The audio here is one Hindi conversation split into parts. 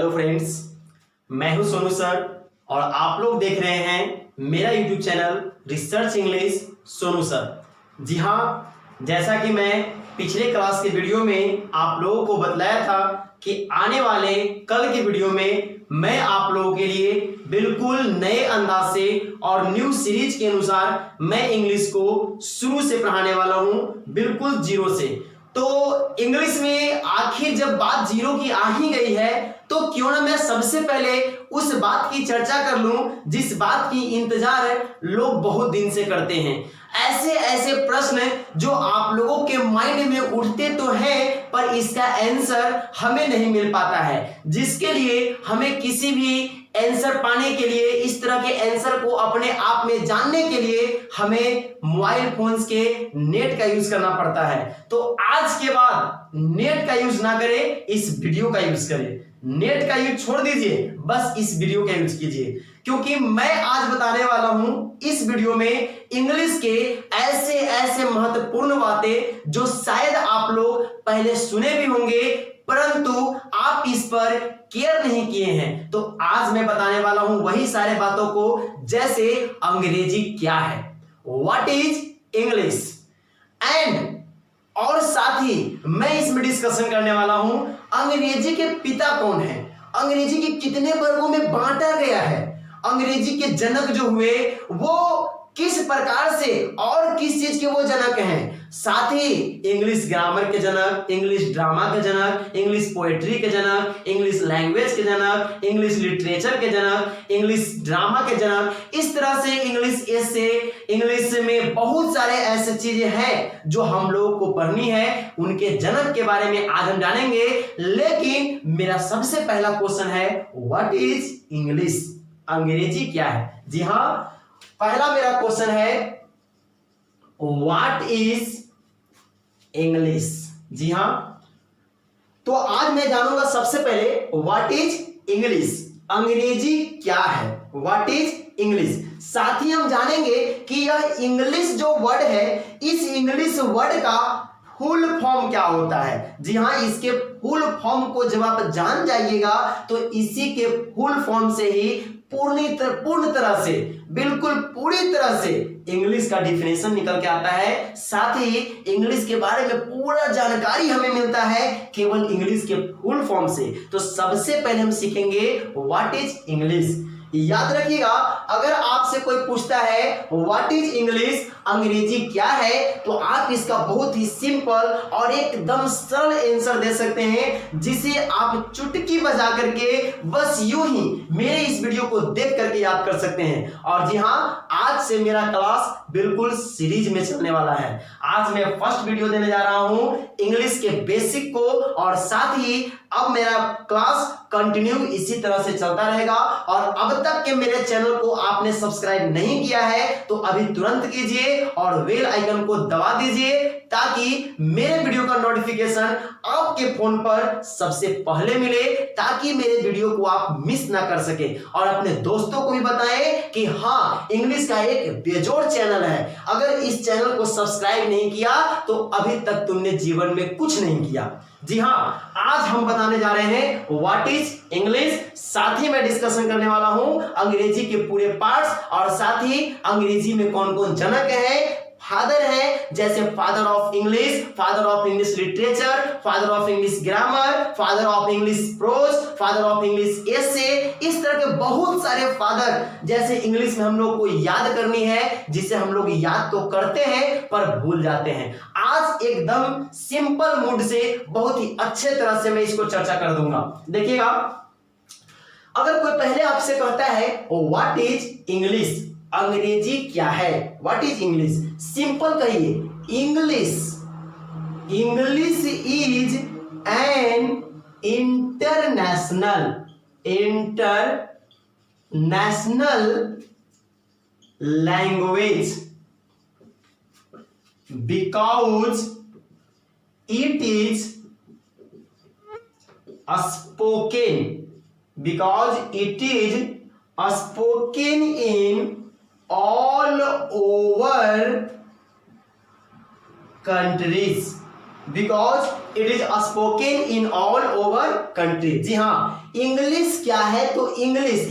हेलो फ्रेंड्स, मैं हूं सोनू सर और आप लोग देख रहे हैं मेरा YouTube channel research English Sonu sir. जी हाँ, जैसा कि मैं पिछले क्लास के वीडियो में आप लोगों को बतलाया था कि आने वाले कल के वीडियो में मैं आप लोगों के लिए बिल्कुल नए अंदाज से और न्यू सीरीज के अनुसार मैं इंग्लिश को शुरू से पढ़ाने वाला हूं, बिल्कुल जीरो से। तो इंग्लिश में आखिर जब बात जीरो की आ ही गई है तो क्यों ना मैं सबसे पहले उस बात की चर्चा कर लूं जिस बात की इंतजार लोग बहुत दिन से करते हैं। ऐसे ऐसे प्रश्न जो आप लोगों के माइंड में उठते तो हैं पर इसका आंसर हमें नहीं मिल पाता है, जिसके लिए हमें किसी भी आंसर पाने के लिए, इस तरह के आंसर को अपने आप में जानने के लिए हमें मोबाइल फोन्स के नेट का यूज करना पड़ता है। तो आज के बाद नेट का यूज ना करें, इस वीडियो का यूज करें। नेट का यूज छोड़ दीजिए, बस इस वीडियो का यूज कीजिए, क्योंकि मैं आज बताने वाला हूं इस वीडियो में इंग्लिश के ऐसे ऐसे महत्वपूर्ण बातें जो शायद आप लोग पहले सुने भी होंगे परंतु आप इस पर केयर नहीं किए हैं। तो आज मैं बताने वाला हूं वही सारे बातों को, जैसे अंग्रेजी क्या है, व्हाट इज इंग्लिश, एंड और साथ ही मैं इसमें डिस्कशन करने वाला हूं अंग्रेजी के पिता कौन है, अंग्रेजी के कितने वर्गों में बांटा गया है, अंग्रेजी के जनक जो हुए वो किस प्रकार से और किस चीज के वो जनक हैं, साथ ही इंग्लिश ग्रामर के जनक, इंग्लिश ड्रामा के जनक, इंग्लिश पोएट्री के जनक, इंग्लिश लैंग्वेज के जनक, इंग्लिश लिटरेचर के जनक, इंग्लिश ड्रामा के जनक, इस तरह से इंग्लिश एसे, इंग्लिश में बहुत सारे ऐसे चीजें हैं जो हम लोगों को पढ़नी है। उनके जनक के बारे में आज हम जानेंगे, लेकिन मेरा सबसे पहला क्वेश्चन है व्हाट इज इंग्लिश, अंग्रेजी क्या है। जी हाँ, पहला मेरा क्वेश्चन है व्हाट इज इंग्लिश। जी हां, तो आज मैं जानूंगा सबसे पहले व्हाट इज इंग्लिश, अंग्रेजी क्या है, व्हाट इज इंग्लिश। साथ ही हम जानेंगे कि यह इंग्लिश जो वर्ड है, इस इंग्लिश वर्ड का फुल फॉर्म क्या होता है। जी हाँ, इसके फुल फॉर्म को जब आप जान जाइएगा तो इसी के फुल फॉर्म से ही पूर्ण तरह से, बिल्कुल पूरी तरह से इंग्लिश का डिफिनेशन निकल के आता है। साथ ही इंग्लिश के बारे में पूरा जानकारी हमें मिलता है केवल इंग्लिश के फुल फॉर्म से। तो सबसे पहले हम सीखेंगे व्हाट इज इंग्लिश। याद रखिएगा, अगर आपसे कोई पूछता है व्हाट इज इंग्लिश, अंग्रेजी क्या है, तो आप इसका बहुत ही सिंपल और एकदम सरल आंसर दे सकते हैं, जिसे आप चुटकी बजा करके बस यूं ही मेरे इस वीडियो को देख करके याद कर सकते हैं। और जी हाँ, आज से मेरा क्लास बिल्कुल सीरीज में चलने वाला है। आज मैं फर्स्ट वीडियो देने जा रहा हूं इंग्लिश के बेसिक को, और साथ ही अब मेरा क्लास कंटिन्यू इसी तरह से चलता रहेगा। और अब तक के मेरे चैनल को आपने सब्सक्राइब नहीं किया है तो अभी तुरंत कीजिए और बेल आइकन को दबा दीजिए, ताकि मेरे वीडियो का नोटिफिकेशन आपके फोन पर सबसे पहले मिले, ताकि मेरे वीडियो को आप मिस ना कर सके। और अपने दोस्तों को भी बताएं कि हाँ, इंग्लिश का एक बेजोड़ चैनल है। अगर इस चैनल को सब्सक्राइब नहीं किया तो अभी तक तुमने जीवन में कुछ नहीं किया। जी हाँ, आज हम बताने जा रहे हैं व्हाट इज इंग्लिश। साथ ही मैं डिस्कशन करने वाला हूं अंग्रेजी के पूरे पार्ट्स, और साथ ही अंग्रेजी में कौन कौन जनक है, फादर है, जैसे father of English, father of English literature, father of English grammar, father of English prose, father of English essay, इस तरह के बहुत सारे फादर जैसे इंग्लिश में हम लोग को याद करनी है, जिसे हम लोग याद तो करते हैं पर भूल जाते हैं। आज एकदम सिंपल मूड से बहुत ही अच्छे तरह से मैं इसको चर्चा कर दूंगा। देखिएगा, अगर कोई पहले आपसे कहता है व्हाट इज इंग्लिश, अंग्रेजी क्या है, व्हाट इज इंग्लिश, सिंपल कहिए English. English is an international language because it is spoken in all over countries because it is spoken in all over country. जी हाँ, इंग्लिश क्या है? तो English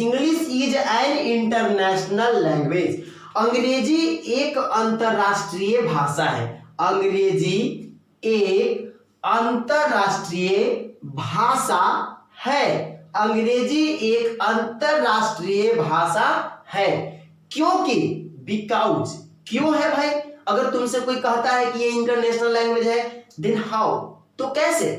is an international language. अंग्रेजी एक अंतरराष्ट्रीय भाषा है। अंग्रेजी एक अंतरराष्ट्रीय भाषा है। अंग्रेजी एक अंतरराष्ट्रीय भाषा है। क्योंकि बिकॉज, क्यों है भाई? अगर तुमसे कोई कहता है कि ये इंटरनेशनल लैंग्वेज है, देन हाउ, तो कैसे?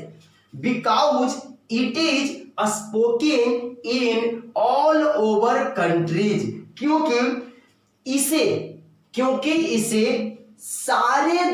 Because it is spoken in all over countries. क्योंकि इसे सारे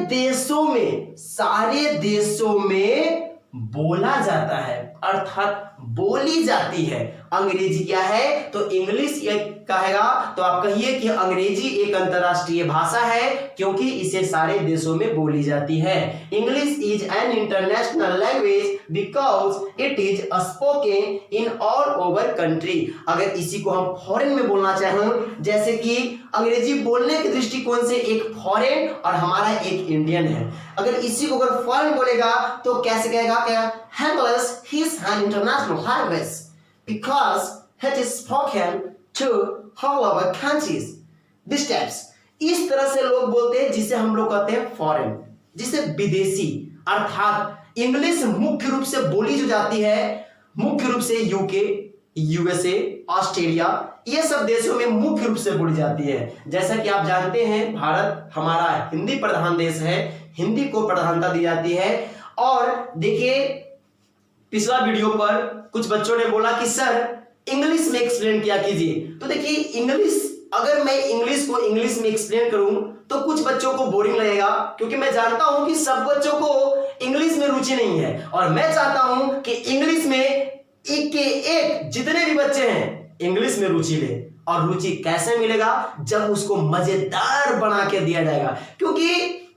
देशों में बोला जाता है, अर्थात बोली जाती है। अंग्रेजी क्या है? तो इंग्लिश एक कहेगा तो आप कहिए कि अंग्रेजी एक अंतरराष्ट्रीय भाषा है, क्योंकि इसे सारे देशों में बोली जाती है। English is an international language because it is spoken in all over country. अगर इसी को हम फॉरेन में बोलना चाहें, जैसे कि अंग्रेजी बोलने के दृष्टिकोण से एक फॉरेन और हमारा एक इंडियन है, अगर इसी को अगर फॉरेन बोलेगा तो कैसे कहेगा? क्या English is an international language because it is spoken to all over countries. These types, इस तरह से लोग बोलते हैं जिसे हम लोग कहते हैं फॉरेन, जिसे विदेशी। अर्थात इंग्लिश मुख्य रूप से बोली जो जाती है, मुख्य रूप से यूके, यूएसए, ऑस्ट्रेलिया, ये सब देशों में मुख्य रूप से बोली जाती है। जैसा कि आप जानते हैं, भारत हमारा हिंदी प्रधान देश है, हिंदी को प्रधानता दी जाती है। और देखिए, पिछला वीडियो पर कुछ बच्चों ने बोला कि सर इंग्लिश में एक्सप्लेन किया कीजिए। तो देखिए, इंग्लिश, अगर मैं इंग्लिश को इंग्लिश में एक्सप्लेन करूं तो कुछ बच्चों को बोरिंग लगेगा, क्योंकि मैं जानता हूं कि सब बच्चों को इंग्लिश में रुचि नहीं है। और मैं चाहता हूं कि इंग्लिश में एक के एक जितने भी बच्चे हैं इंग्लिश में रुचि ले। और रुचि कैसे मिलेगा? जब उसको मजेदार बना के दिया जाएगा। क्योंकि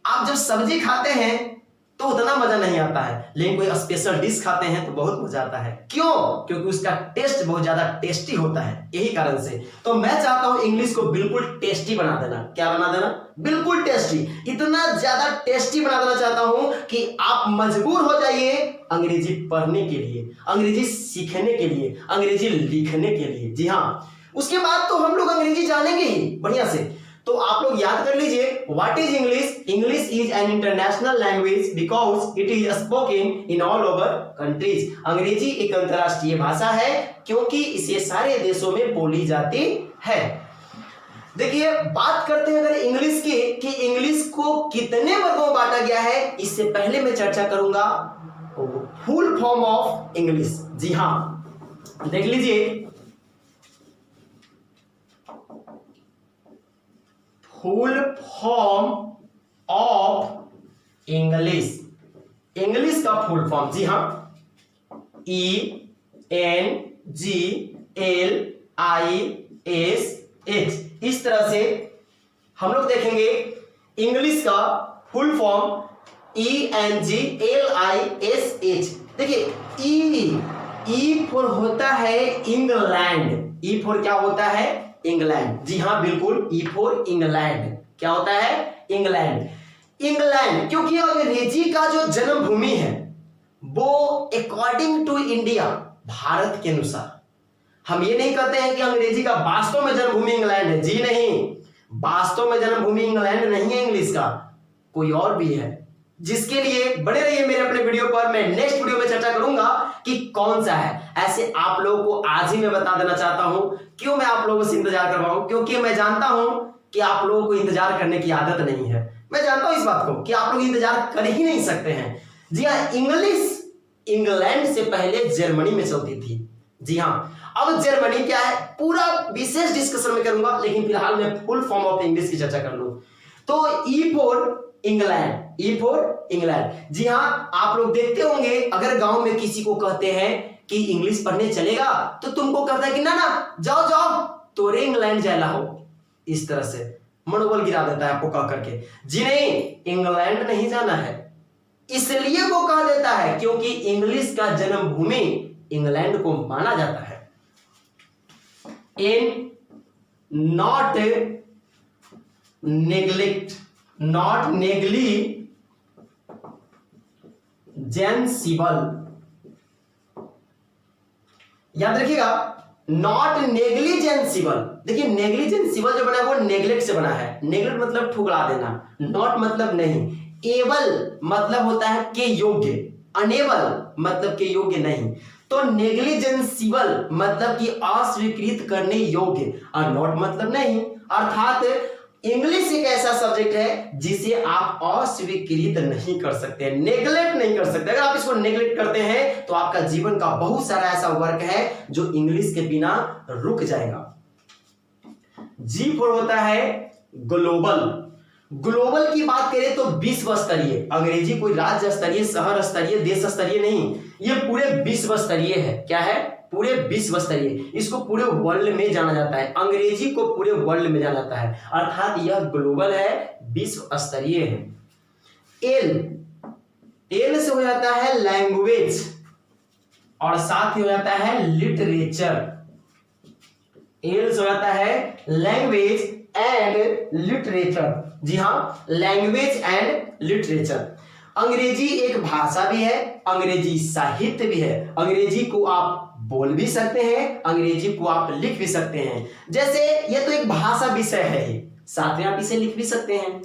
आप जब सब्जी खाते हैं तो उतना मजा नहीं आता है, लेकिन कोई स्पेशल डिश खाते हैं तो बहुत मजा आता है। क्यों? क्योंकि उसका टेस्ट बहुत ज्यादा टेस्टी होता है, यही कारण से। तो मैं चाहता हूं इंग्लिश को बिल्कुल टेस्टी बना देना। क्या बना देना? बिल्कुल टेस्टी। इतना ज्यादा टेस्टी बना देना चाहता हूं कि आप मजबूर हो जाइए अंग्रेजी पढ़ने के लिए, अंग्रेजी सीखने के लिए, अंग्रेजी लिखने के लिए। जी हाँ, उसके बाद तो हम लोग अंग्रेजी जानेंगे ही बढ़िया से। तो आप लोग याद कर लीजिए, what is English? English is an international language because it is spoken in all over countries. अंग्रेजी एक अंतरराष्ट्रीय भाषा है, क्योंकि इसे सारे देशों में बोली जाती है। देखिए, बात करते हैं अगर इंग्लिश की, कि इंग्लिश को कितने वर्गों में बांटा गया है, इससे पहले मैं चर्चा करूंगा फुल फॉर्म ऑफ इंग्लिश। जी हाँ, देख लीजिए, full form of English. English का फुल फॉर्म, जी हाँ, ENGLISH। इस तरह से हम लोग देखेंगे इंग्लिश का फुल फॉर्म ENGLISH। देखिए, ई फॉर होता है इंग्लैंड। ई फॉर क्या होता है? इंग्लैंड। जी हाँ, बिल्कुल, ई फॉर इंग्लैंड। क्या होता है? इंग्लैंड। इंग्लैंड, क्योंकि अंग्रेजी का जो जन्मभूमि है वो अकॉर्डिंग टू इंडिया, भारत के अनुसार, हम ये नहीं कहते हैं कि अंग्रेजी का वास्तव में जन्मभूमि इंग्लैंड है। जी नहीं, वास्तव में जन्मभूमि इंग्लैंड नहीं है, इंग्लिश का कोई और भी है, जिसके लिए बने रहिए मेरे अपने वीडियो पर। मैं नेक्स्ट वीडियो में चर्चा करूंगा कि कौन सा है। ऐसे आप लोगों को आज ही मैं बता देना चाहता हूं। क्यों मैं आप लोगों से इंतजार करवाऊं? क्योंकि मैं जानता हूं कि आप लोगों को इंतजार करने की आदत नहीं है। मैं जानता हूं इस बात को कि आप लोग इंतजार कर ही नहीं सकते हैं। जी हाँ, इंग्लिश इंग्लैंड से पहले जर्मनी में चलती थी। जी हाँ, अब जर्मनी क्या है पूरा विशेष डिस्कशन में करूंगा, लेकिन फिलहाल मैं फुल फॉर्म ऑफ इंग्लिश की चर्चा कर लूं। तो E for England, E for England. जी हाँ, आप लोग देखते होंगे, अगर गांव में किसी को कहते हैं कि इंग्लिश पढ़ने चलेगा, तो तुमको कहता है कि ना ना, जाओ जाओ, तोरे इंग्लैंड जाना हो। इस तरह से मनोबल गिरा देता है आपको कह करके। जी नहीं, इंग्लैंड नहीं जाना है, इसलिए वो कह देता है क्योंकि इंग्लिश का जन्मभूमि इंग्लैंड को माना जाता है। इन नॉट नेग्लेक्ट, नॉट नेग्ली, नेग्लिजेंसिबल, याद रखिएगा, नॉट नेग्लिजेंसिबल। देखिए नेग्लिजेंसिबल जो बना है वो नेग्लेक्ट से बना है। नेग्लेक्ट मतलब ठुकरा देना, नॉट मतलब नहीं, एबल मतलब होता है के योग्य, अनेबल मतलब के योग्य नहीं। तो नेग्लिजेंसिबल मतलब कि अस्वीकृत करने योग्य, और नॉट मतलब नहीं। अर्थात इंग्लिश एक ऐसा सब्जेक्ट है जिसे आप अस्वीकृत नहीं कर सकते, नेग्लेक्ट नहीं कर सकते। अगर आप इसको नेग्लेक्ट करते हैं तो आपका जीवन का बहुत सारा ऐसा वर्क है जो इंग्लिश के बिना रुक जाएगा। जी फॉर होता है ग्लोबल। ग्लोबल की बात करें तो विश्व स्तरीय, अंग्रेजी कोई राज्य स्तरीय, शहर स्तरीय, देश स्तरीय नहीं, ये पूरे विश्व स्तरीय है। क्या है? पूरे विश्व स्तरीय। इसको पूरे वर्ल्ड में जाना जाता है, अंग्रेजी को पूरे वर्ल्ड में जाना जाता है, अर्थात यह ग्लोबल है, विश्व स्तरीय है। एल से हो जाता है लैंग्वेज और साथ ही हो जाता है लिटरेचर। एल से हो जाता है लैंग्वेज एंड लिटरेचर। जी हाँ, लैंग्वेज एंड लिटरेचर। अंग्रेजी एक भाषा भी है, अंग्रेजी साहित्य भी है। अंग्रेजी को आप बोल भी सकते हैं, अंग्रेजी को आप लिख भी सकते हैं। जैसे ये तो एक भाषा विषय है ही, साथ में आप इसे लिख भी सकते हैं।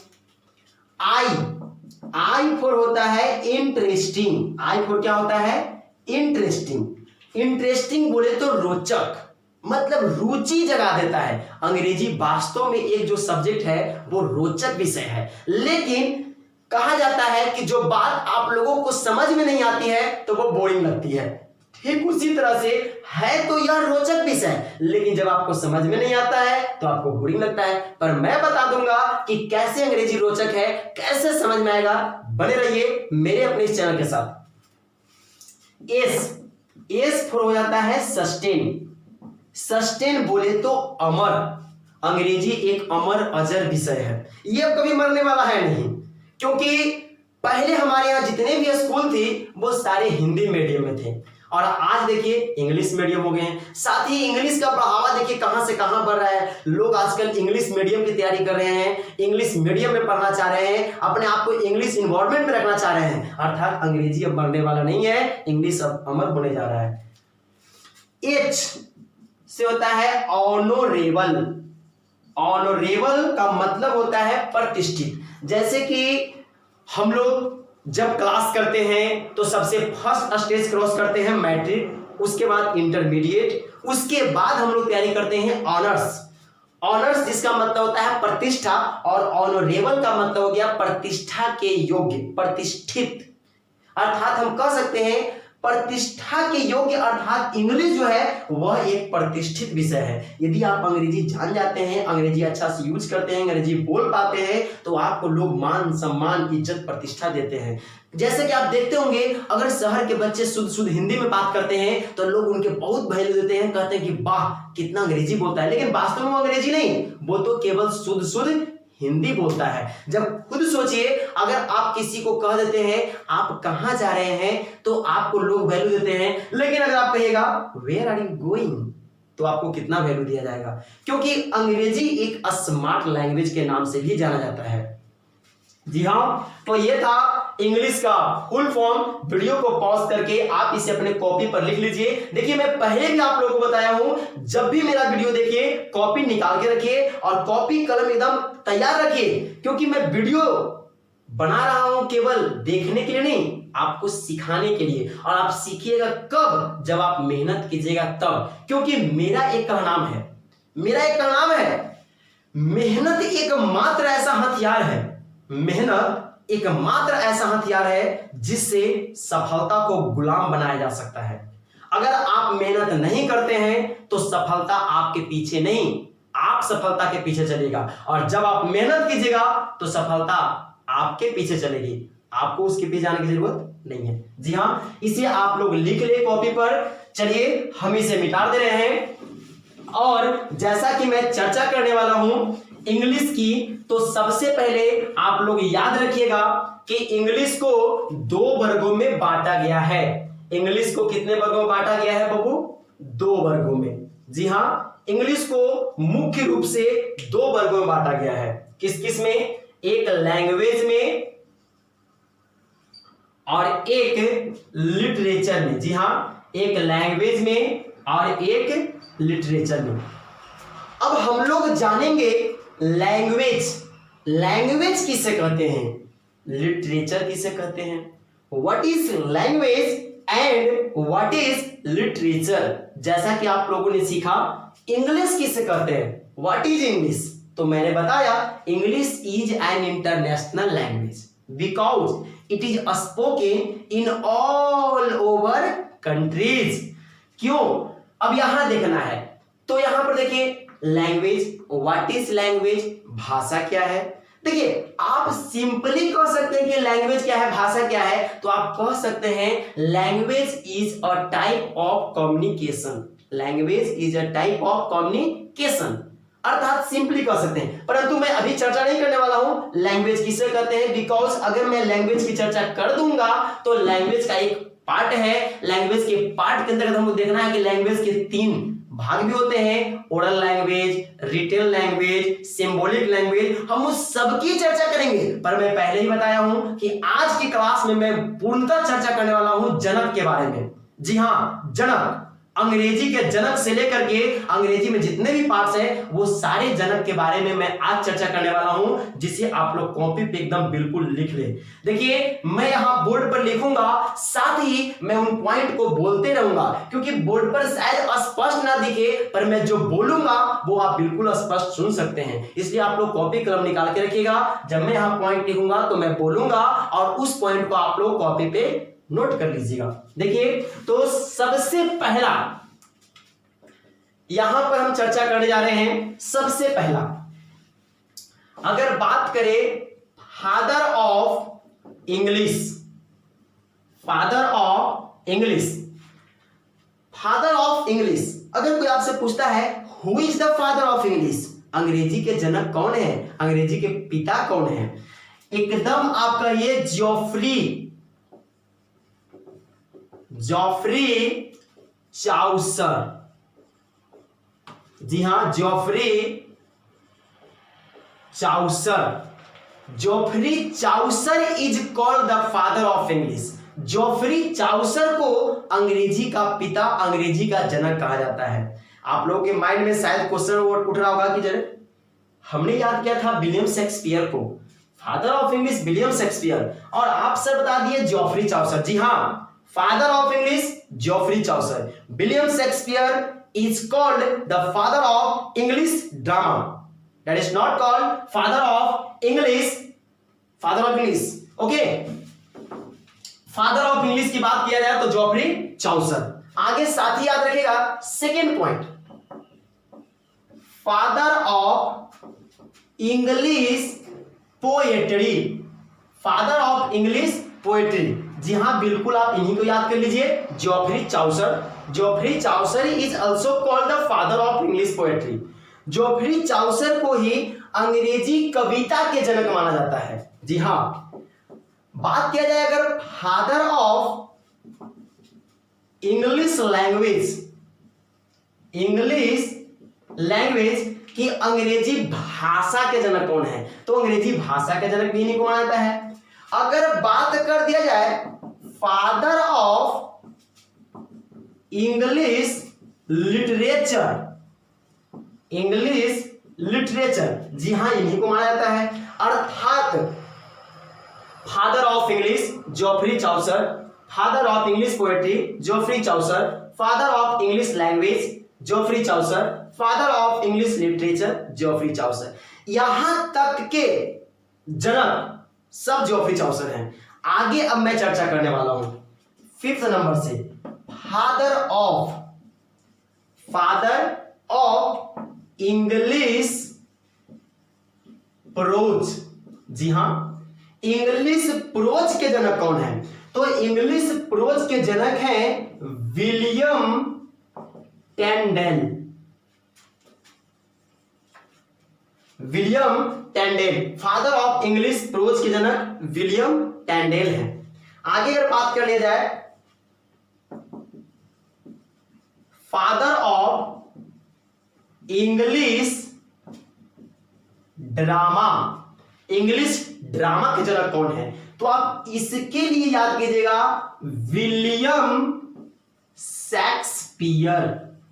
आई फॉर होता है इंटरेस्टिंग। आई फॉर क्या होता है? इंटरेस्टिंग। इंटरेस्टिंग बोले तो रोचक, मतलब रुचि जगा देता है। अंग्रेजी वास्तव में एक जो सब्जेक्ट है वो रोचक विषय है, लेकिन कहा जाता है कि जो बात आप लोगों को समझ में नहीं आती है तो वो बोरिंग लगती है। ठीक उसी तरह से है तो यह रोचक विषय, लेकिन जब आपको समझ में नहीं आता है तो आपको बोरिंग लगता है। पर मैं बता दूंगा कि कैसे अंग्रेजी रोचक है, कैसे समझ में आएगा। बने रहिए मेरे अपने इस चैनल के साथ। एस फॉर हो जाता है सस्टेन। सस्टेन बोले तो अमर। अंग्रेजी एक अमर अजर विषय है, ये अब कभी मरने वाला है नहीं, क्योंकि पहले हमारे यहाँ जितने भी स्कूल थे वो सारे हिंदी मीडियम में थे, और आज देखिए इंग्लिश मीडियम हो गए हैं। साथ ही इंग्लिश का बढ़ावा देखिए कहां से कहां बढ़ रहा है। लोग आजकल इंग्लिश मीडियम की तैयारी कर रहे हैं, इंग्लिश मीडियम में पढ़ना चाह रहे हैं, अपने आप को इंग्लिश इन्वायरमेंट में रखना चाह रहे हैं। अर्थात अंग्रेजी अब मरने वाला नहीं है, इंग्लिश अब अमर होने जा रहा है। एच से होता है ऑनोरेबल। ऑनोरेबल का मतलब होता है प्रतिष्ठित। जैसे कि हम लोग जब क्लास करते हैं तो सबसे फर्स्ट स्टेज क्रॉस करते हैं मैट्रिक, उसके बाद इंटरमीडिएट, उसके बाद हम लोग तैयारी करते हैं ऑनर्स। ऑनर्स जिसका मतलब होता है प्रतिष्ठा, और ऑनरेबल का मतलब हो गया प्रतिष्ठा के योग्य, प्रतिष्ठित। अर्थात हम कह सकते हैं प्रतिष्ठा के योग्य, अर्थात इंग्लिश जो है वह एक प्रतिष्ठित विषय है। यदि आप अंग्रेजी जान जाते हैं, अंग्रेजी अच्छा से यूज करते हैं, अंग्रेजी बोल पाते हैं, तो आपको लोग मान सम्मान इज्जत प्रतिष्ठा देते हैं। जैसे कि आप देखते होंगे अगर शहर के बच्चे शुद्ध हिंदी में बात करते हैं तो लोग उनके बहुत वैल्यू देते हैं, कहते हैं कि वाह कितना अंग्रेजी बोलता है, लेकिन वास्तव में वो अंग्रेजी नहीं, वो तो केवल शुद्ध हिंदी बोलता है। जब खुद सोचिए, अगर आप किसी को कह देते हैं आप कहां जा रहे हैं तो आपको लोग वैल्यू देते हैं, लेकिन अगर आप कहिएगा वेयर आर यू गोइंग तो आपको कितना वैल्यू दिया जाएगा, क्योंकि अंग्रेजी एक स्मार्ट लैंग्वेज के नाम से भी जाना जाता है। जी हाँ, तो ये था इंग्लिश का फुल फॉर्म। वीडियो को पॉज करके आप इसे अपने कॉपी पर लिख लीजिए। देखिए मैं पहले भी आप लोगों को बताया हूं, जब भी मेरा वीडियो देखिए कॉपी निकाल के रखिए और कॉपी कलम एकदम तैयार रखिए, क्योंकि मैं वीडियो बना रहा हूं केवल देखने के लिए नहीं, आपको सिखाने के लिए। और आप सीखिएगा कब? जब आप मेहनत कीजिएगा तब, क्योंकि मेरा एक नाम है, मेहनत एकमात्र ऐसा हथियार है, मेहनत एकमात्र ऐसा हथियार है जिससे सफलता को गुलाम बनाया जा सकता है। अगर आप मेहनत नहीं करते हैं तो सफलता आपके पीछे नहीं, आप सफलता के पीछे चलेगा, और जब आप मेहनत कीजिएगा तो सफलता आपके पीछे चलेगी, आपको उसके पीछे जाने की जरूरत नहीं है। जी हाँ, इसे आप लोग लिख ले कॉपी पर। चलिए हम इसे मिटा दे रहे हैं, और जैसा कि मैं चर्चा करने वाला हूं इंग्लिश की, तो सबसे पहले आप लोग याद रखिएगा कि इंग्लिश को 2 वर्गों में बांटा गया है। इंग्लिश को कितने वर्गों में बांटा गया है बाबू? 2 वर्गों में। जी हाँ, इंग्लिश को मुख्य रूप से 2 वर्गों में बांटा गया है। किस किस में? एक लैंग्वेज में और एक लिटरेचर में। जी हाँ, एक लैंग्वेज में और एक लिटरेचर में। अब हम लोग जानेंगे लैंग्वेज। लैंग्वेज किसे कहते हैं, लिटरेचर किसे कहते हैं, what is language and what is literature. जैसा कि आप लोगों ने सीखा इंग्लिश किसे कहते हैं, व्हाट इज इंग्लिश, तो मैंने बताया English is an international language because it is spoken in all over countries. क्यों, अब यहां देखना है, तो यहां पर देखिए लैंग्वेज, व्हाट इज लैंग्वेज, भाषा क्या है। देखिए आप सिंपली कह सकते हैं कि लैंग्वेज क्या है, भाषा क्या है, तो आप कह सकते हैं language is a type of communication. Language is a type of communication, अर्थात सिंपली कह सकते हैं। परंतु मैं अभी चर्चा नहीं करने वाला हूं लैंग्वेज किसे कहते हैं, बिकॉज अगर मैं लैंग्वेज की चर्चा कर दूंगा तो लैंग्वेज का एक पार्ट है, लैंग्वेज के पार्ट के अंतर्गत हमको देखना है कि लैंग्वेज के 3 भाग भी होते हैं, oral language, retail language, symbolic language, हम उस सबकी चर्चा करेंगे। पर मैं पहले ही बताया हूं कि आज की क्लास में मैं पूर्णतः चर्चा करने वाला हूं जनक के बारे में। जी हां, जनक, अंग्रेजी के जनक से लेकर के अंग्रेजी में जितने भी पार्ट्स हैं वो सारे जनक के बारे में मैं आज चर्चा करने वाला हूं, जिसे आप लोग कॉपी पे एकदम बिल्कुल लिख ले। देखिए मैं यहां बोर्ड पर लिखूंगा, साथ ही मैं उन पॉइंट को बोलते रहूंगा, क्योंकि बोर्ड पर शायद स्पष्ट ना दिखे पर मैं जो बोलूंगा वो आप बिल्कुल स्पष्ट सुन सकते हैं। इसलिए आप लोग कॉपी कलम निकाल के रखिएगा, जब मैं यहां पॉइंट लिखूंगा तो मैं बोलूंगा और उस पॉइंट को आप लोग कॉपी पे नोट कर लीजिएगा। देखिए तो सबसे पहला यहां पर हम चर्चा करने जा रहे हैं, सबसे पहला अगर बात करें father of English, father of English, father of English, अगर कोई आपसे पूछता है who is the father of English, अंग्रेजी के जनक कौन है, अंग्रेजी के पिता कौन है, एकदम आप कहिए जॉफ्री, जॉफ्री चाउसर। जी हां, Geoffrey Chaucer, Geoffrey Chaucer is called the father of English. Geoffrey Chaucer को अंग्रेजी का पिता, अंग्रेजी का जनक कहा जाता है। आप लोगों के माइंड में शायद क्वेश्चन उठ रहा होगा कि जरा हमने याद किया था विलियम शेक्सपियर को, father of English William Shakespeare, और आप सर बता दिए जॉफ्री चाउसर। जी हां, father of English Geoffrey Chaucer, William Shakespeare is called the father of English drama, that is not called father of English, father of English, okay, father of English की बात किया जाए तो जॉफ्री चाउसर। आगे साथ ही याद रखिएगा second point, father of English poetry, father of English poetry. जी हां बिल्कुल, आप इन्हीं को याद कर लीजिए, Geoffrey Chaucer. Geoffrey Chaucer is also called the father of English poetry. Geoffrey Chaucer को ही अंग्रेजी कविता के जनक माना जाता है। जी हां, बात किया जाए अगर father of English language, English language की अंग्रेजी भाषा के जनक कौन है, तो अंग्रेजी भाषा के जनक भी इन्हीं को माना जाता है। अगर बात कर दिया जाए father of English literature, English literature, जी हां इन्हीं को माना जाता है। अर्थात father of English Geoffrey Chaucer, father of English poetry Geoffrey Chaucer, father of English language Geoffrey Chaucer, father of English literature Geoffrey Chaucer. यहां तक के जनक सब जॉफ्री चाउसर हैं। आगे अब मैं चर्चा करने वाला हूं 5th नंबर से, फादर ऑफ इंग्लिश प्रोज। जी हां, इंग्लिश प्रोज के जनक कौन है, तो इंग्लिश प्रोज के जनक हैं William Tyndale, William Tyndale, father of English prose के जनक विलियम टेंडेल हैं। आगे अगर बात कर लिया जाए father of English drama, English drama के जनक कौन है, तो आप इसके लिए याद कीजिएगा विलियम शेक्सपियर।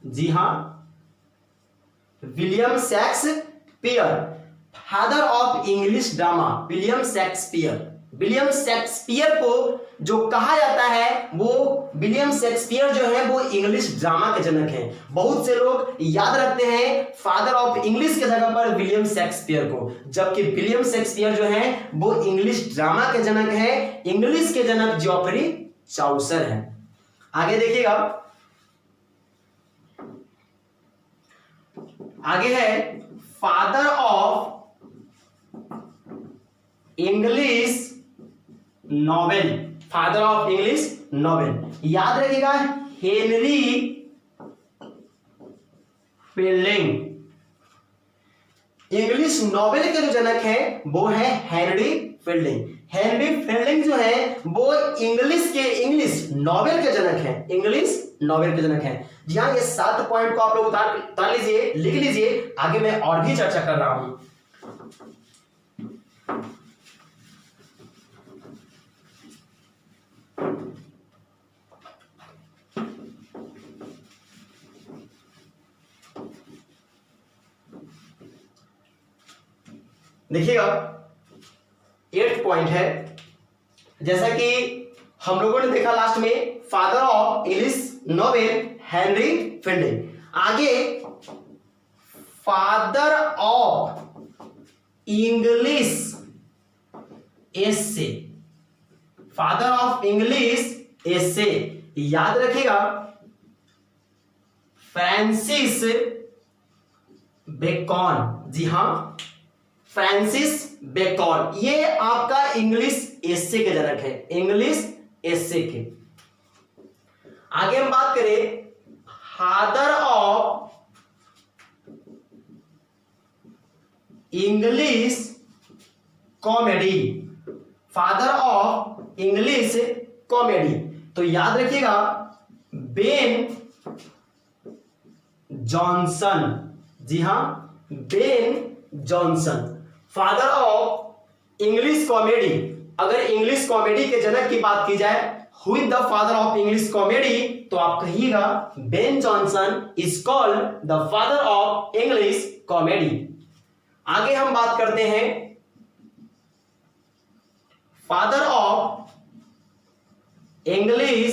जी हां, William Shakespeare, father of English drama, William Shakespeare. William Shakespeare को जो कहा जाता है वो विलियम शेक्सपियर जो है वो इंग्लिश ड्रामा के जनक हैं। बहुत से लोग याद रखते हैं फादर ऑफ इंग्लिश के जगह पर विलियम शेक्सपियर को, जबकि विलियम शेक्सपियर जो है वो इंग्लिश ड्रामा के जनक है। इंग्लिश के जनक जॉफरी चाउसर है। आगे देखिएगा, आगे है father of English novel, father of English novel याद रखिएगा हेनरी फील्डिंग। इंग्लिश नॉवेल के जो जनक हैं वो है हेनरी फील्डिंग। हेनरी फील्डिंग जो है वो इंग्लिश नॉवेल के जनक हैं, इंग्लिश नॉवेल के जनक हैं। जी हाँ, ये 7 पॉइंट को आप लोग उतार लीजिए, लिख लीजिए, आगे मैं और भी चर्चा कर रहा हूं। देखिएगा 8 पॉइंट है, जैसा कि हम लोगों ने देखा लास्ट में father of English novel Henry Fielding. आगे father of English essay, father of English essay याद रखिएगा फ्रांसिस बेकन। जी हां, फ्रांसिस बेकन, ये आपका इंग्लिश एसे के जनक है, इंग्लिश एसे के। आगे हम बात करें father of English comedy, father of English comedy, तो याद रखिएगा बेन जॉनसन। जी हां, Ben Jonson, father of English comedy. अगर इंग्लिश कॉमेडी के जनक की बात की जाए, who is the father of English comedy, तो आप कहिएगा Ben Jonson is called the father of English comedy. आगे हम बात करते हैं फादर ऑफ इंग्लिश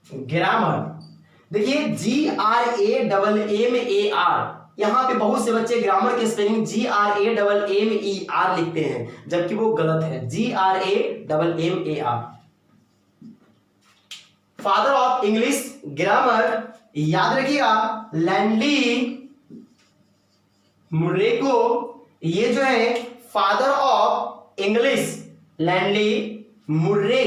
ग्रामर। देखिए GRAMMAR, यहां पे बहुत से बच्चे ग्रामर के स्पेलिंग GRAMMER लिखते हैं, जबकि वो गलत है, GRAMMAR। Father of English grammar याद रखिएगा लैंडली मुर्रे को, ये जो है फादर ऑफ इंग्लिश लैंडली मुर्रे,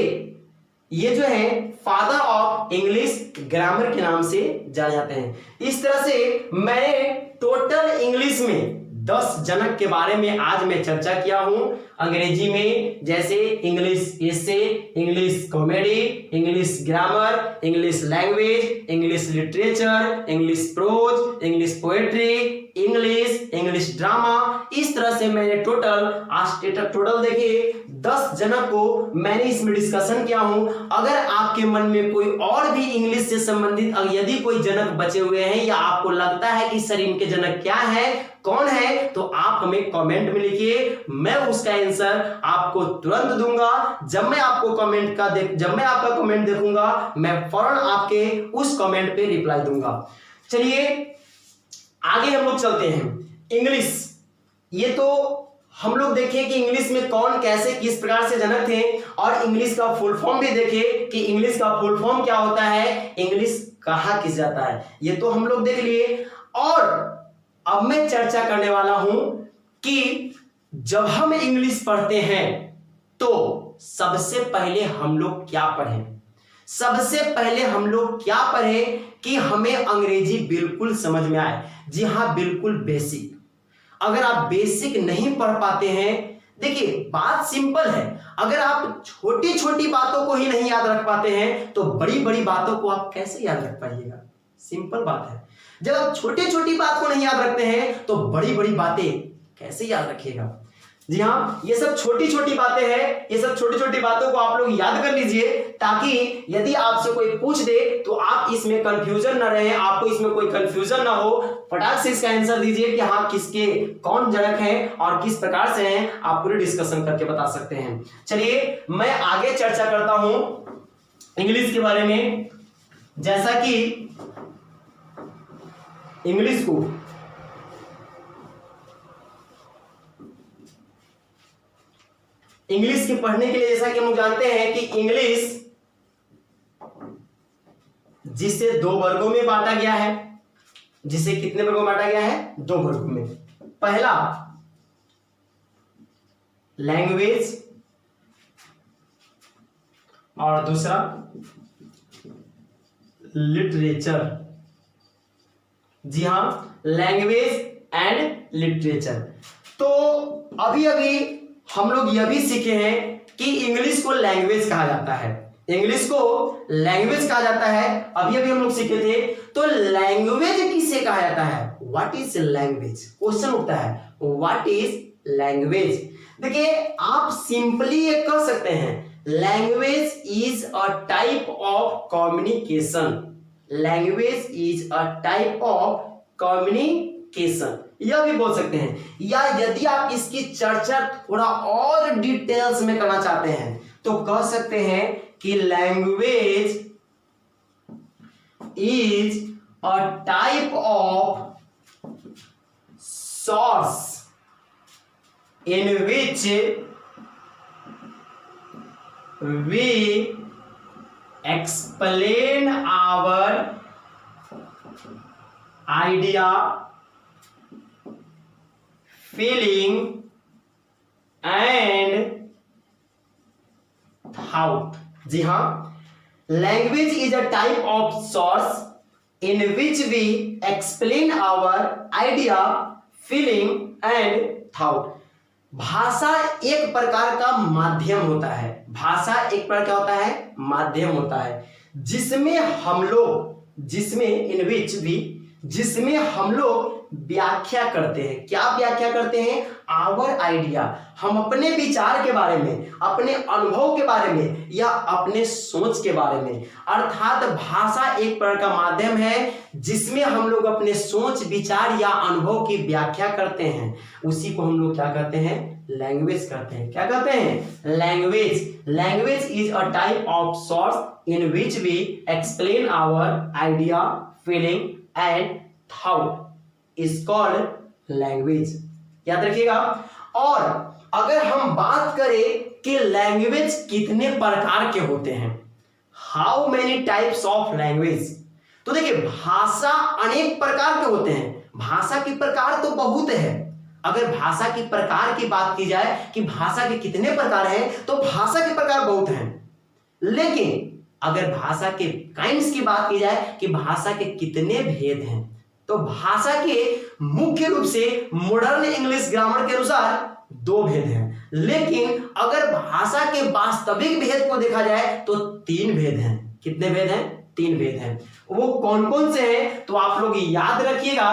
ये जो है फादर ऑफ इंग्लिश ग्रामर के नाम से जाने जाते हैं। इस तरह से मैंने टोटल इंग्लिश में 10 जनक के बारे में आज मैं चर्चा किया हूं। अंग्रेजी में जैसे English essay, English comedy, English grammar, English language, English literature, English prose, English poetry, English drama, इस तरह से मैंने टोटल देखिए 10 जनक को मैंने इसमें डिस्कशन किया हूं। अगर आपके मन में कोई और भी इंग्लिश से संबंधित यदि कोई जनक बचे हुए हैं या आपको लगता है कि सर इनके जनक क्या है, कौन है, तो आप हमें कमेंट में लिखिए, मैं उसका आंसर आपको तुरंत दूंगा। जब मैं आपका कमेंट देखूंगा मैं फौरन आपके उस कमेंट पे रिप्लाई दूंगा। चलिए आगे हम लोग चलते हैं। इंग्लिश, ये तो हम लोग देखें कि इंग्लिश में कौन कैसे किस प्रकार से जनक थे, और इंग्लिश का फुल फॉर्म भी देखे कि इंग्लिश का फुल फॉर्म क्या होता है, इंग्लिश कहा किस जाता है, ये तो हम लोग देख लिए। और अब मैं चर्चा करने वाला हूं कि जब हम इंग्लिश पढ़ते हैं तो सबसे पहले हम लोग क्या पढ़ें, सबसे पहले हम लोग क्या पढ़ें कि हमें अंग्रेजी बिल्कुल समझ में आए। जी हां, बिल्कुल बेसिक। अगर आप बेसिक नहीं पढ़ पाते हैं, देखिए बात सिंपल है, अगर आप छोटी छोटी बातों को ही नहीं याद रख पाते हैं तो बड़ी बड़ी बातों को आप कैसे याद रख पाइएगा। सिंपल बात है, जब आप छोटी छोटी बात को नहीं याद रखते हैं तो बड़ी बड़ी बातें कैसे याद रखिएगा। जी हाँ, ये सब छोटी छोटी बातें हैं, ये सब छोटी छोटी बातों को आप लोग याद कर लीजिए, ताकि यदि आपसे कोई पूछ दे तो आप इसमें कंफ्यूजन ना रहे, आपको इसमें कोई कंफ्यूजन ना हो, फटाक से इसका आंसर दीजिए कि हाँ किसके कौन जनक हैं और किस प्रकार से हैं, आप पूरी डिस्कशन करके बता सकते हैं। चलिए मैं आगे चर्चा करता हूं इंग्लिश के बारे में। जैसा कि इंग्लिश को इंग्लिश के पढ़ने के लिए, जैसा कि हम लोग जानते हैं कि इंग्लिश जिसे 2 वर्गों में बांटा गया है, जिसे कितने वर्गों में बांटा गया है? 2 वर्गों में। पहला लैंग्वेज और दूसरा लिटरेचर। जी हां, लैंग्वेज एंड लिटरेचर। तो अभी अभी हम लोग यह भी सीखे हैं कि इंग्लिश को लैंग्वेज कहा जाता है, इंग्लिश को लैंग्वेज कहा जाता है, अभी अभी हम लोग सीखे थे। तो लैंग्वेज किसे कहा जाता है? What is language? क्वेश्चन उठता है, व्हाट इज लैंग्वेज? देखिए आप सिंपली ये कह सकते हैं, language is a type of communication. Language is a type of communication, यह भी बोल सकते हैं। या यदि आप इसकी चर्चा थोड़ा और डिटेल्स में करना चाहते हैं तो कह सकते हैं कि language is a type of source in which we explain our idea, feeling and thought। जी हां, language is a type of source in which we explain our idea, feeling and thought. भाषा एक प्रकार का माध्यम होता है, भाषा एक प्रकार का होता है माध्यम होता है, जिसमें हम लोग, जिसमें इन विच भी, जिसमें हम लोग व्याख्या करते हैं। क्या व्याख्या करते हैं? आवर आइडिया, हम अपने विचार के बारे में, अपने अनुभव के बारे में या अपने सोच के बारे में। अर्थात भाषा एक प्रकार का माध्यम है जिसमें हम लोग अपने सोच, विचार या अनुभव की व्याख्या करते हैं, उसी को हम लोग क्या कहते हैं? लैंग्वेज कहते हैं। क्या कहते हैं? Language. Language is a type of source in which we explain our idea, feeling and thought is called language. याद रखिएगा। और अगर हम बात करें कि लैंग्वेज कितने प्रकार के होते हैं, how many types of language, तो देखिए भाषा अनेक प्रकार के होते हैं। भाषा के प्रकार तो बहुत है। अगर भाषा की प्रकार की बात की जाए कि भाषा के कितने प्रकार हैं, तो भाषा के प्रकार बहुत हैं। लेकिन अगर भाषा के काइंड्स की बात की जाए कि भाषा के कितने भेद हैं, तो भाषा के मुख्य रूप से मॉडर्न इंग्लिश ग्रामर के अनुसार 2 भेद हैं। लेकिन अगर भाषा के वास्तविक भेद को देखा जाए तो 3 भेद हैं। कितने भेद हैं? 3 भेद हैं। वो कौन कौन से हैं तो आप लोग याद रखिएगा।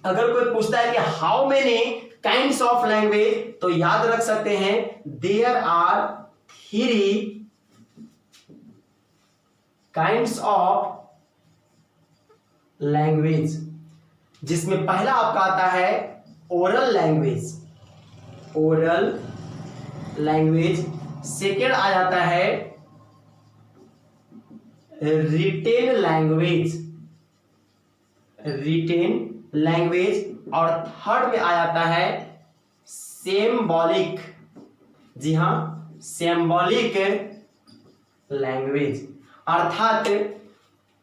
अगर कोई पूछता है कि how many kinds of language, तो याद रख सकते हैं there are 3 kinds of language, जिसमें पहला आपका आता है oral language, oral language. Second आ जाता है रिटेन लैंग्वेज, रिटेन लैंग्वेज। और थर्ड में आ जाता है सिंबॉलिक। जी हां, सिंबॉलिक लैंग्वेज। अर्थात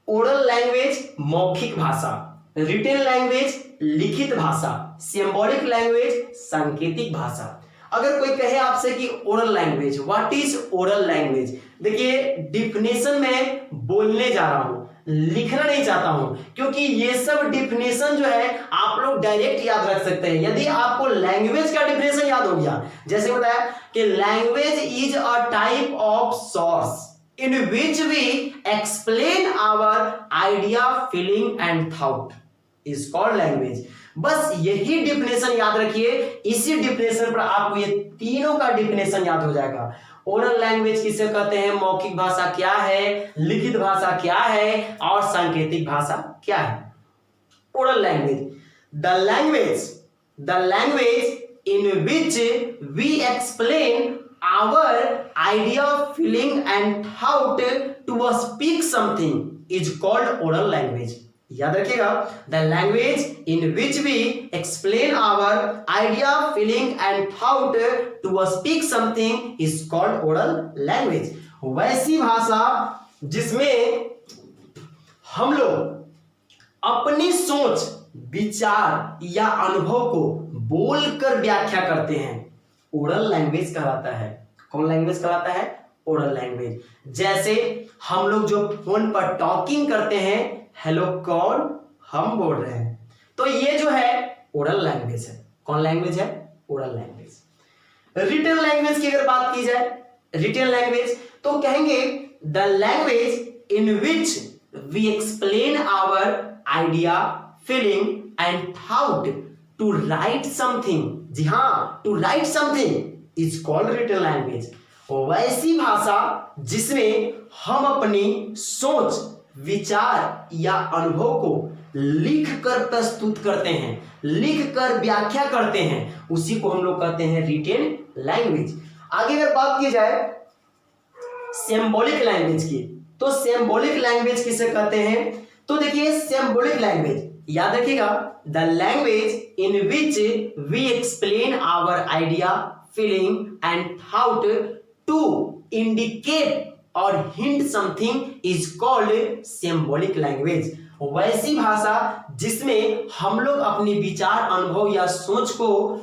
ओरल लैंग्वेज मौखिक भाषा, रिटेन लैंग्वेज लिखित भाषा, सिंबॉलिक लैंग्वेज सांकेतिक भाषा। अगर कोई कहे आपसे कि oral language, what is oral language, देखिए डिफिनेशन में बोलने जा रहा हूं, लिखना नहीं चाहता हूं, क्योंकि ये सब डिफिनेशन जो है आप लोग डायरेक्ट याद रख सकते हैं। यदि आपको लैंग्वेज का डिफिनेशन याद हो गया, जैसे बताया कि language is a type of source in which we explain our idea, feeling and thought is called language। बस यही डिफिनेशन याद रखिए, इसी डिफिनेशन पर आपको ये तीनों का डिफिनेशन याद हो जाएगा। ओरल लैंग्वेज किसे कहते हैं, मौखिक भाषा क्या है, लिखित भाषा क्या है और सांकेतिक भाषा क्या है। Oral language, the language in which we explain our idea, feeling and thought to speak something is called oral language। याद रखिएगा, the language in which we explain our idea, feeling and thought to speak something is called oral language। वैसी भाषा जिसमें हम लोग अपनी सोच, विचार या अनुभव को बोलकर व्याख्या करते हैं, ओरल लैंग्वेज कहलाता है। कौन लैंग्वेज कहलाता है, ओरल लैंग्वेज। जैसे हम लोग जो फोन पर टॉकिंग करते हैं, हेलो कौन, हम बोल रहे हैं, तो ये जो है ओरल लैंग्वेज है। कौन लैंग्वेज है, ओरल लैंग्वेज। रिटन लैंग्वेज की अगर बात की जाए, रिटन लैंग्वेज तो कहेंगे the language in which we explain our idea, feeling and thought to write something. जी हाँ, to write something is called written language. वैसी भाषा जिसमें हम अपनी सोच, विचार या अनुभव को लिख कर प्रस्तुत करते हैं, लिख कर व्याख्या करते हैं, उसी को हम लोग कहते हैं रिटन लैंग्वेज। आगे अगर बात की जाए सिंबॉलिक लैंग्वेज की, तो सिंबॉलिक लैंग्वेज किसे कहते हैं, तो देखिए सिंबॉलिक लैंग्वेज याद रखिएगा, the language in which we explain our idea, feeling and thought to indicate और hint something is called symbolic language. वैसी भाषा जिसमें हम लोग अपने विचार, अनुभव या सोच को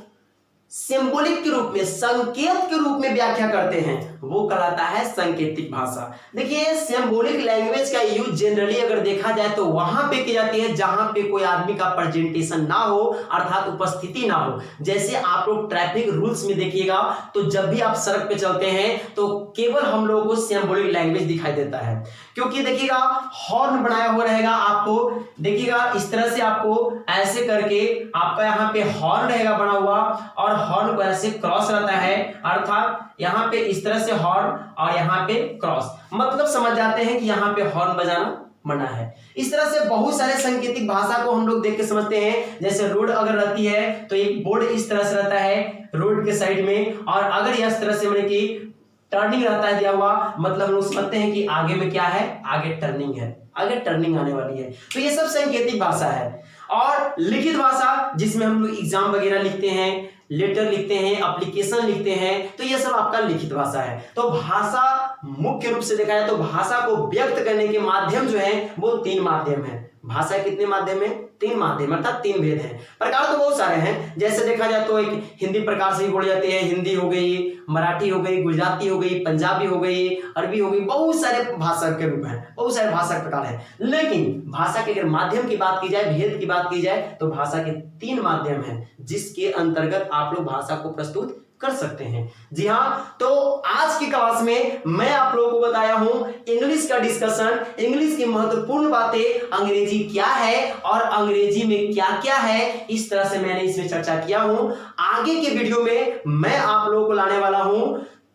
सिंबॉलिक के रूप में, संकेत के रूप में व्याख्या करते हैं, वो कहलाता है सांकेतिक भाषा। देखिए सिंबॉलिक लैंग्वेज का यूज जनरली अगर देखा जाए तो वहां पे की जाती है जहां पे कोई आदमी का प्रेजेंटेशन ना हो, अर्थात उपस्थिति ना हो। जैसे आप लोग ट्रैफिक रूल्स में देखिएगा तो जब भी आप सड़क पे चलते हैं तो केवल हम लोगों को सिंबॉलिक लैंग्वेज दिखाई देता है, क्योंकि देखिएगा हॉर्न बनाया हुआ रहेगा, आपको देखिएगा इस तरह से, आपको ऐसे करके आपका यहाँ पे हॉर्न रहेगा बना हुआ, और हॉर्न को ऐसे क्रॉस रहता है, अर्थात यहाँ पे इस तरह से हॉर्न और यहाँ पे क्रॉस, मतलब समझ जाते हैं कि यहाँ पे हॉर्न बजाना मना है। इस तरह से बहुत सारे सांकेतिक भाषा को हम लोग देख के समझते हैं। जैसे रोड अगर रहती है तो एक बोर्ड इस तरह से रहता है रोड के साइड में, और अगर इस तरह से मतलब कि टर्निंग रहता है दिया हुआ, मतलब हम लोग समझते हैं कि आगे में क्या है, आगे टर्निंग है, आगे टर्निंग आने वाली है। तो ये सब सांकेतिक भाषा है। और लिखित भाषा जिसमें हम लोग एग्जाम वगैरह लिखते हैं, लेटर लिखते हैं, एप्लीकेशन लिखते हैं, तो ये सब आपका लिखित भाषा है। तो भाषा मुख्य रूप से देखा जाए तो भाषा को व्यक्त करने के माध्यम जो है वो तीन माध्यम है। भाषा कितने माध्यम है, तीन माध्यम, अर्थात तीन भेद हैं। प्रकार तो बहुत सारे हैं, जैसे देखा जाए तो एक हिंदी प्रकार से ही बोली जाती है, हिंदी हो गई, मराठी हो गई, गुजराती हो गई, पंजाबी हो गई, अरबी हो गई, बहुत सारे भाषा के रूप हैं, बहुत सारे भाषा के प्रकार हैं। लेकिन भाषा के अगर माध्यम की बात की जाए, भेद की बात की जाए, तो भाषा के तीन माध्यम हैं जिसके अंतर्गत आप लोग भाषा को प्रस्तुत कर सकते हैं। जी हाँ, तो आज की क्लास में मैं आप लोगों को बताया हूं इंग्लिश का डिस्कशन, इंग्लिश की महत्वपूर्ण बातें, अंग्रेजी क्या है और अंग्रेजी में क्या क्या है, इस तरह से मैंने इसमें चर्चा किया हूं। आगे के वीडियो में मैं आप लोगों को लाने वाला हूं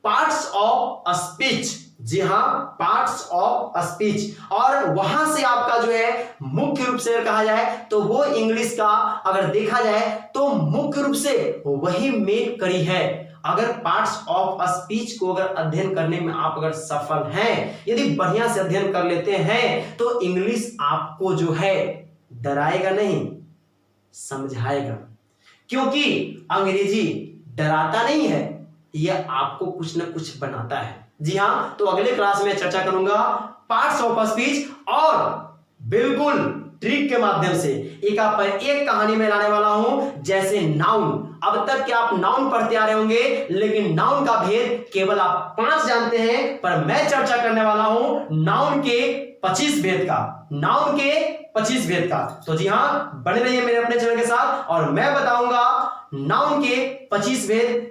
पार्ट्स ऑफ स्पीच। जी हाँ, पार्ट्स ऑफ स्पीच, और वहां से आपका जो है मुख्य रूप से कहा जाए तो वो इंग्लिश का अगर देखा जाए तो मुख्य रूप से वही मेन कड़ी है। अगर पार्ट्स ऑफ स्पीच को अगर अध्ययन करने में आप अगर सफल हैं, यदि बढ़िया से अध्ययन कर लेते हैं, तो इंग्लिश आपको जो है डराएगा नहीं, समझाएगा। क्योंकि अंग्रेजी डराता नहीं है, यह आपको कुछ ना कुछ बनाता है। जी हाँ, तो अगले क्लास में चर्चा करूंगा पार्ट्स ऑफ स्पीच, और बिल्कुल ट्रिक के माध्यम से एक कहानी में लाने वाला हूं। जैसे नाउन, अब तक क्या आप नाउन पढ़ते आ रहे होंगे, लेकिन नाउन का भेद केवल आप 5 जानते हैं, पर मैं चर्चा करने वाला हूं नाउन के 25 भेद का, नाउन के 25 भेद का। तो जी हाँ, बने रहिए मेरे अपने चैनल के साथ, और मैं बताऊंगा नाउन के 25 भेद